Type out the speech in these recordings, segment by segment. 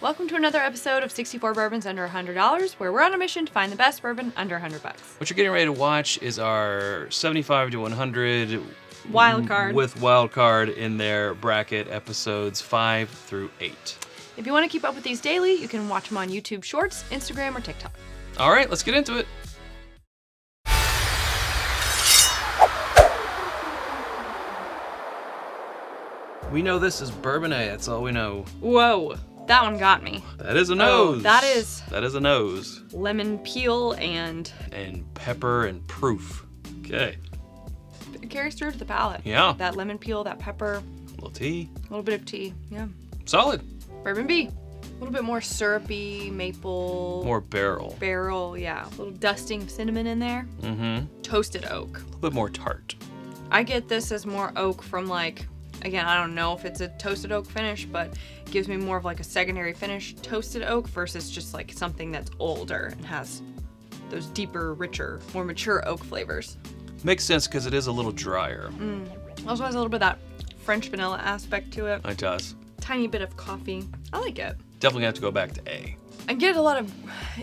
Welcome to another episode of 64 Bourbons Under $100, where we're on a mission to find the best bourbon under $100. What you're getting ready to watch is our 75 to 100 Wildcard. With Wildcard in their bracket, episodes 5 through 8. If you want to keep up with these daily, you can watch them on YouTube Shorts, Instagram, or TikTok. All right, let's get into it. We know this is Bourbonnais, that's all we know. Whoa, that one got me. That is a nose. Oh, that is a nose. lemon peel and pepper and proof. Okay. it carries through to the palate. Yeah. That lemon peel, that pepper. A little tea. A little bit of tea, yeah. Solid. Bourbon B. A little bit more syrupy, maple. More barrel. Barrel, yeah. A little dusting of cinnamon in there. Mm-hmm. Toasted oak. A little bit more tart. I get this as more oak from again, I don't know if it's a toasted oak finish, but it gives me more of a secondary finish toasted oak versus just something that's older and has those deeper, richer, more mature oak flavors. Makes sense because it is a little drier. Also has a little bit of that French vanilla aspect to it. It does. Tiny bit of coffee. I like it. Definitely gonna have to go back to A. I get a lot of,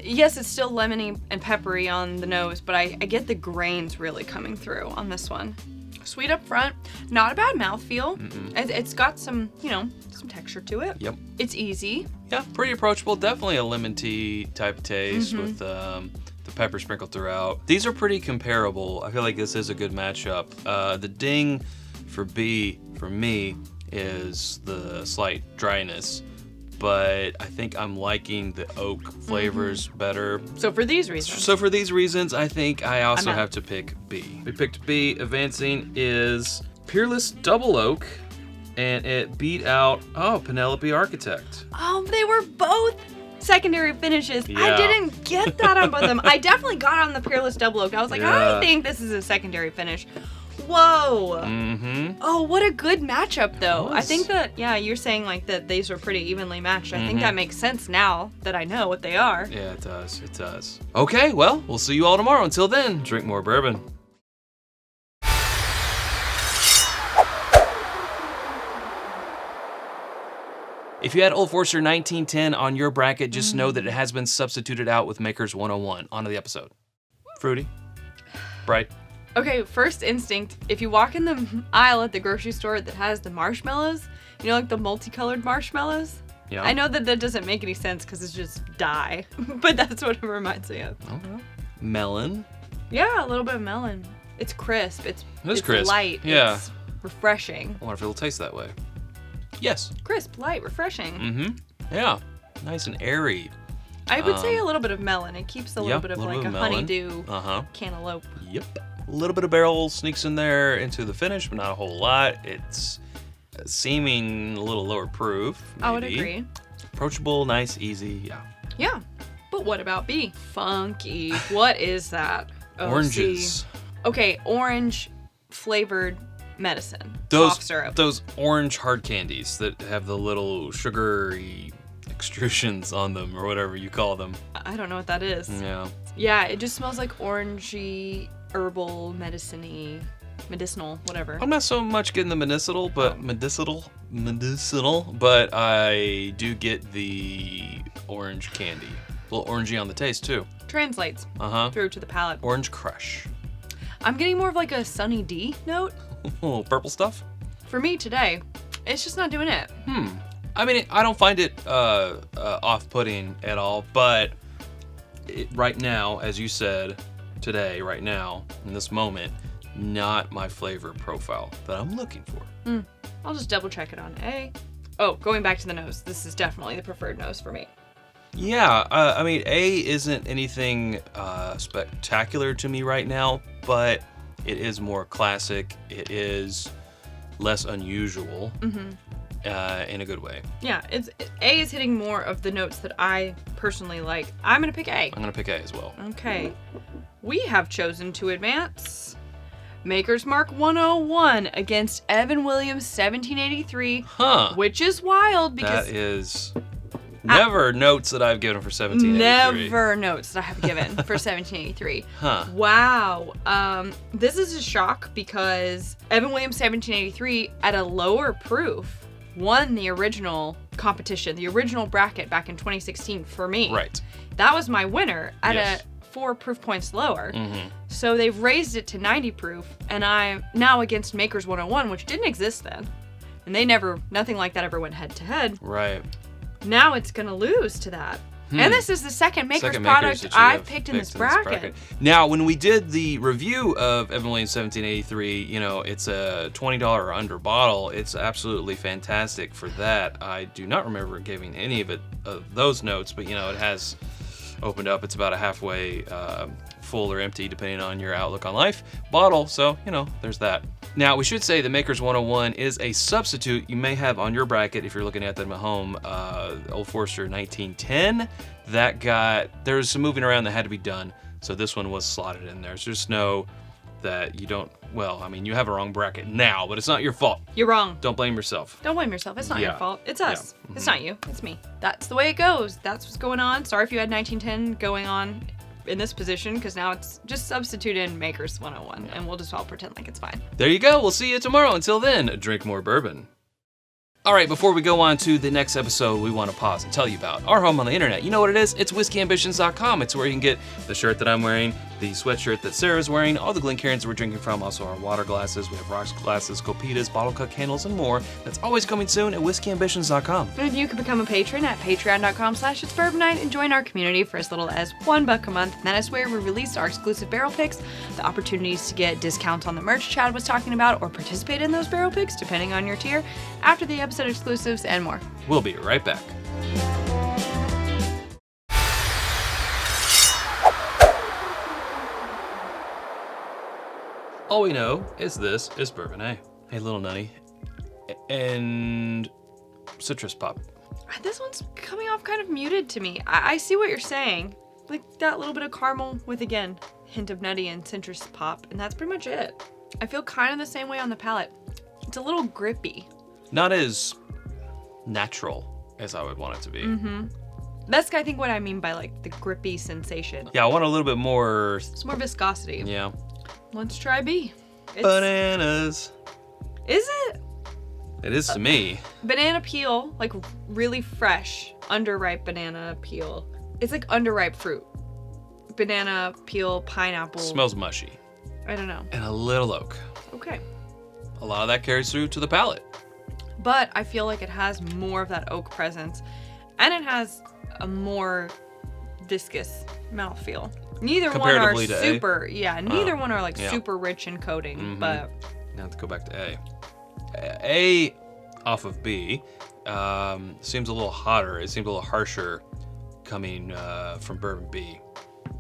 yes, it's still lemony and peppery on the nose, but I get the grains really coming through on this one. Sweet up front, not a bad mouthfeel. It's got some, some texture to it. Yep. It's easy. Yeah, pretty approachable. Definitely a lemon tea type of taste with the pepper sprinkled throughout. These are pretty comparable. I feel like this is a good matchup. The ding for B, for me, is the slight dryness. But I think I'm liking the oak flavors better. So for these reasons. I think I also have to pick B. We picked B. Advancing is Peerless Double Oak, and it beat out, Penelope Architect. Oh, they were both secondary finishes. Yeah. I didn't get that on both of them. I definitely got on the Peerless Double Oak. I was like, Yeah. I think this is a secondary finish. Whoa. Mm-hmm. Oh, what a good matchup, though. It I was. think that, you're saying that these are pretty evenly matched. I think that makes sense now that I know what they are. Yeah, it does. It does. Okay, well, we'll see you all tomorrow. Until then, drink more bourbon. If you had Old Forester 1910 on your bracket, just know that it has been substituted out with Maker's 101. On to the episode. Fruity. Bright. Okay, first instinct, if you walk in the aisle at the grocery store that has the marshmallows, the multicolored marshmallows? Yeah. I know that doesn't make any sense because it's just dye, but that's what it reminds me of. Okay. Melon. Yeah, a little bit of melon. It's crisp. It's crisp. Light. Yeah. It's refreshing. I wonder if it'll taste that way. Yes. Crisp, light, refreshing. Mm-hmm. Yeah. Nice and airy. I would say a little bit of melon. It keeps a little bit of a melon. honeydew Uh-huh. cantaloupe. Yep. A little bit of barrel sneaks in there into the finish, but not a whole lot. It's seeming a little lower proof. Maybe. I would agree. Approachable, nice, easy, yeah. Yeah. But what about B? Funky. What is that? Oranges. See. Okay, orange flavored medicine. Those Cough syrup. Those orange hard candies that have the little sugary extrusions on them, or whatever you call them. I don't know what that is. Yeah. Yeah, it just smells like orangey, herbal, medicinal, whatever. I'm not so much getting the medicinal, but but I do get the orange candy. A little orangey on the taste too. Translates through to the palate. Orange crush. I'm getting more of a Sunny D note. Oh, purple stuff? For me today, it's just not doing it. I mean, I don't find it off-putting at all, but right now, as you said, today, right now, in this moment, not my flavor profile that I'm looking for. I'll just double check it on A. Oh, going back to the nose, this is definitely the preferred nose for me. Yeah, I mean, A isn't anything spectacular to me right now, but it is more classic. It is less unusual in a good way. Yeah, A is hitting more of the notes that I personally like. I'm going to pick A. I'm going to pick A as well. Okay. We have chosen to advance Maker's Mark 101 against Evan Williams 1783, which is wild because that is never notes that I've given for 1783. Never notes that I have given for 1783. Wow. This is a shock because Evan Williams 1783 at a lower proof won the original competition, the original bracket back in 2016 for me. Right. That was my winner at Yes. a 4 proof points lower. So they've raised it to 90 proof, and I'm now against Makers 101, which didn't exist then. And nothing like that ever went head to head. Right. Now it's gonna lose to that. And this is the second Makers product that you I've have picked in this bracket. Now, when we did the review of Evan Williams 1783, you know, it's a $20 or under bottle. It's absolutely fantastic for that. I do not remember giving any of those notes, but, you know, it has opened up. It's about a halfway full or empty, depending on your outlook on life, bottle. So, you know, there's that. Now, we should say the Makers 101 is a substitute you may have on your bracket if you're looking at them at home. Old Forester 1910. There's some moving around that had to be done. So this one was slotted in there. So just know that you don't, well, I mean, you have a wrong bracket now, but it's not your fault. You're wrong. Don't blame yourself. Don't blame yourself. It's not your fault. It's us. Yeah. It's not you. It's me. That's the way it goes. That's what's going on. Sorry if you had 1910 going on in this position, because now it's just substitute in Makers 101, and we'll just all pretend like it's fine. There you go. We'll see you tomorrow. Until then, drink more bourbon. All right, before we go on to the next episode, we want to pause and tell you about our home on the internet. You know what it is? It's whiskyambitions.com. It's where you can get the shirt that I'm wearing, the sweatshirt that Sarah's wearing, all the Glencairns we're drinking from, also our water glasses. We have rocks glasses, copitas, bottle cut candles, and more. That's always coming soon at whiskyambitions.com. And you can become a patron at patreon.com/itsbourbonnight and join our community for as little as $1 a month. And that is where we release our exclusive barrel picks, the opportunities to get discounts on the merch Chad was talking about, or participate in those barrel picks, depending on your tier, after the episode exclusives, and more. We'll be right back. All we know is this is Bourbon. Hey, little nutty. And citrus pop. This one's coming off kind of muted to me. I see what you're saying. Like that little bit of caramel with, again, hint of nutty and citrus pop, and that's pretty much it. I feel kind of the same way on the palate. It's a little grippy. Not as natural as I would want it to be. That's, I think, what I mean by like the grippy sensation. Yeah, I want a little bit more. It's more viscosity. Yeah. Let's try B. Bananas. Is it? It is to me. Banana peel, like really fresh, underripe banana peel. It's like underripe fruit. Banana peel, pineapple. Smells mushy. I don't know. And a little oak. Okay. A lot of that carries through to the palate. But I feel like it has more of that oak presence, and it has a more viscous mouthfeel. Neither one are Comparatively to super, neither one are like yeah. super rich in coating, but Now to go back to A. A off of B seems a little hotter. It seems a little harsher coming from Bourbon B.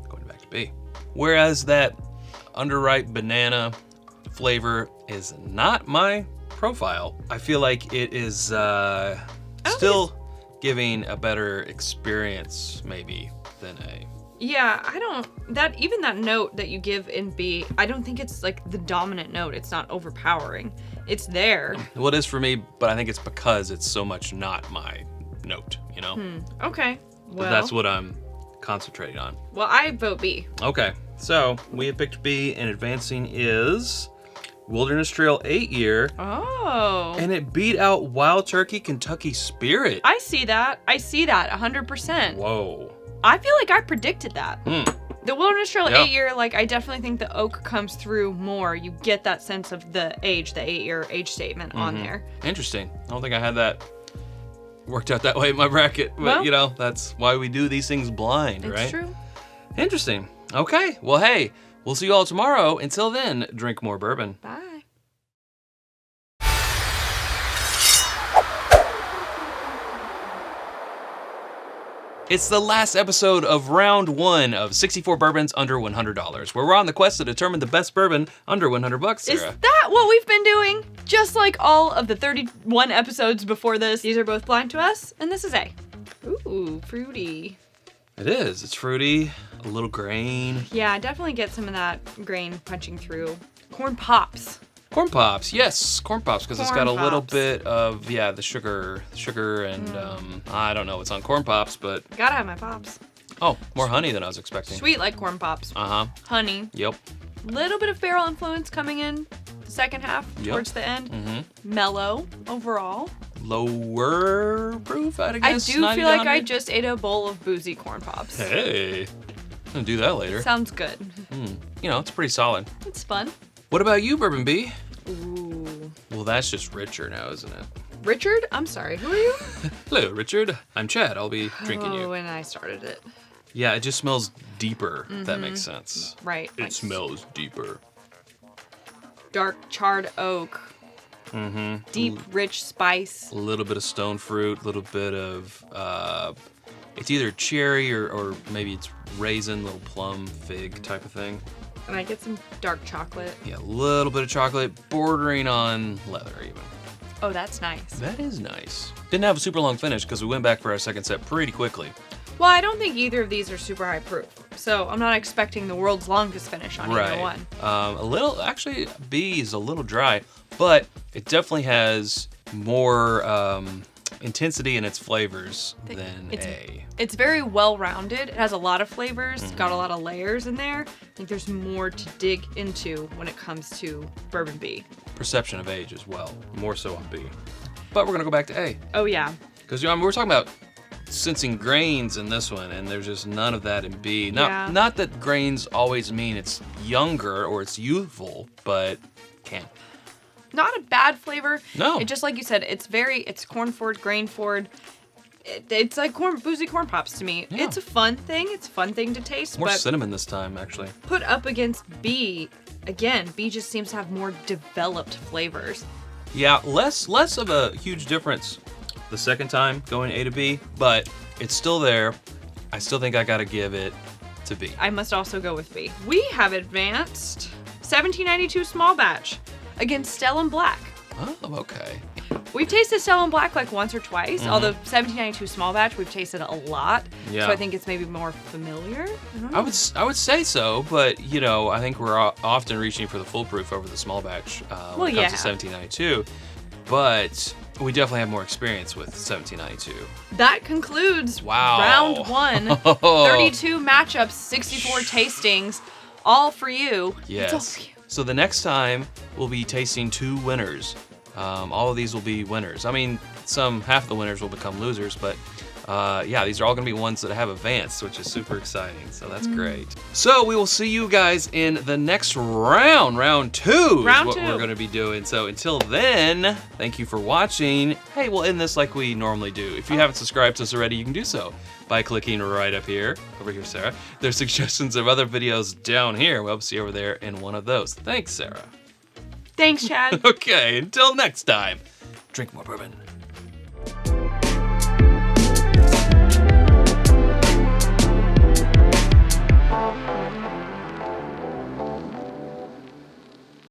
Going back to B. Whereas that underripe banana flavor is not my profile. I feel like it is still giving a better experience maybe than A. yeah, even that note that you give in B, I don't think it's like the dominant note. It's not overpowering. It's there. Well, it is for me, but I think it's because it's so much not my note, you know? Okay. But that's what I'm concentrating on. Well, I vote B. Okay, so we have picked B, and advancing is Wilderness Trail 8-year. Oh. And it beat out Wild Turkey Kentucky Spirit. I see that. 100%. Whoa. I feel like I predicted that. The Wilderness Trail 8-year, like, I definitely think the oak comes through more. You get that sense of the age, the 8-year age statement on there. Interesting. I don't think I had that worked out that way in my bracket. But, Well, you know, that's why we do these things blind, right? It's true. Interesting. Okay. Well, hey, we'll see you all tomorrow. Until then, drink more bourbon. Bye. It's the last episode of round 1 of 64 bourbons under $100, where we're on the quest to determine the best bourbon under $100, Sarah. Is that what we've been doing? Just like all of the 31 episodes before this. These are both blind to us, and this is A. Ooh, fruity. It is. It's fruity, a little grain. Yeah, definitely get some of that grain punching through. Corn pops. Corn pops, yes, corn pops, because it's got a Corn little pops. bit of, the sugar, and I don't know what's on corn pops, but, Gotta have my pops. oh, more honey than I was expecting. Sweet like corn pops. Uh-huh, Honey. yep. Little bit of barrel influence coming in the second half, Yep. towards the end. Mellow overall. lower proof, I guess. I do 90 feel to like I 100? just ate a bowl of boozy corn pops. Hey, I'm gonna do that later. Sounds good. You know, it's pretty solid. It's fun. What about you, Bourbon B? Ooh. Well, that's just richer now, isn't it? Richard? I'm sorry. Who are you? Hello, Richard. I'm Chad. I'll be drinking Oh, you. and I started it. Yeah, it just smells deeper, if that makes sense. Right. It like smells deeper. dark charred oak. Deep, rich spice. A little bit of stone fruit, a little bit of, it's either cherry or maybe it's raisin, little plum, fig type of thing. And I get some dark chocolate. Yeah, a little bit of chocolate, bordering on leather even. Oh, that's nice. That is nice. Didn't have a super long finish because we went back for our second set pretty quickly. Well, I don't think either of these are super high proof. So I'm not expecting the world's longest finish on either one. A little, actually, B is a little dry, but it definitely has more intensity in its flavors than A. It's very well-rounded. It has a lot of flavors, got a lot of layers in there. I think there's more to dig into when it comes to Bourbon B. Perception of age as well, more so on B. But we're gonna go back to A. Oh, yeah. Because we're talking about sensing grains in this one, and there's just none of that in B. Not that grains always mean it's younger or it's youthful, but can. Not a bad flavor. No. It just like you said, it's corn forward, grain forward. It's like boozy corn pops to me. Yeah. It's a fun thing. It's a fun thing to taste. More but cinnamon this time, actually. put up against B, again, B just seems to have more developed flavors. Yeah, less of a huge difference the second time going A to B, but it's still there. I still think I gotta give it to B. I must also go with B. We have advanced 1792 small batch against Stellum Black. Oh, okay. We've tasted Stellum Black like once or twice, although 1792 small batch we've tasted a lot. Yeah. So I think it's maybe more familiar. I would say so, but you know, I think we're often reaching for the full proof over the small batch when it comes to 1792. But we definitely have more experience with 1792. That concludes Wow. round 1. 32 matchups, 64 tastings, all for you. Yes. It's all for you. So the next time we'll be tasting 2 winners. All of these will be winners. I mean, half of the winners will become losers, but yeah, these are all gonna be ones that have advanced, which is super exciting. So that's great. So we will see you guys in the next round. Round 2 is what we're gonna be doing. So until then, thank you for watching. Hey, we'll end this like we normally do. If you haven't subscribed to us already, you can do so by clicking right up here. Over here, Sarah. There's suggestions of other videos down here. We'll see you over there in one of those. Thanks, Sarah. Thanks, Chad. Okay, until next time, drink more bourbon.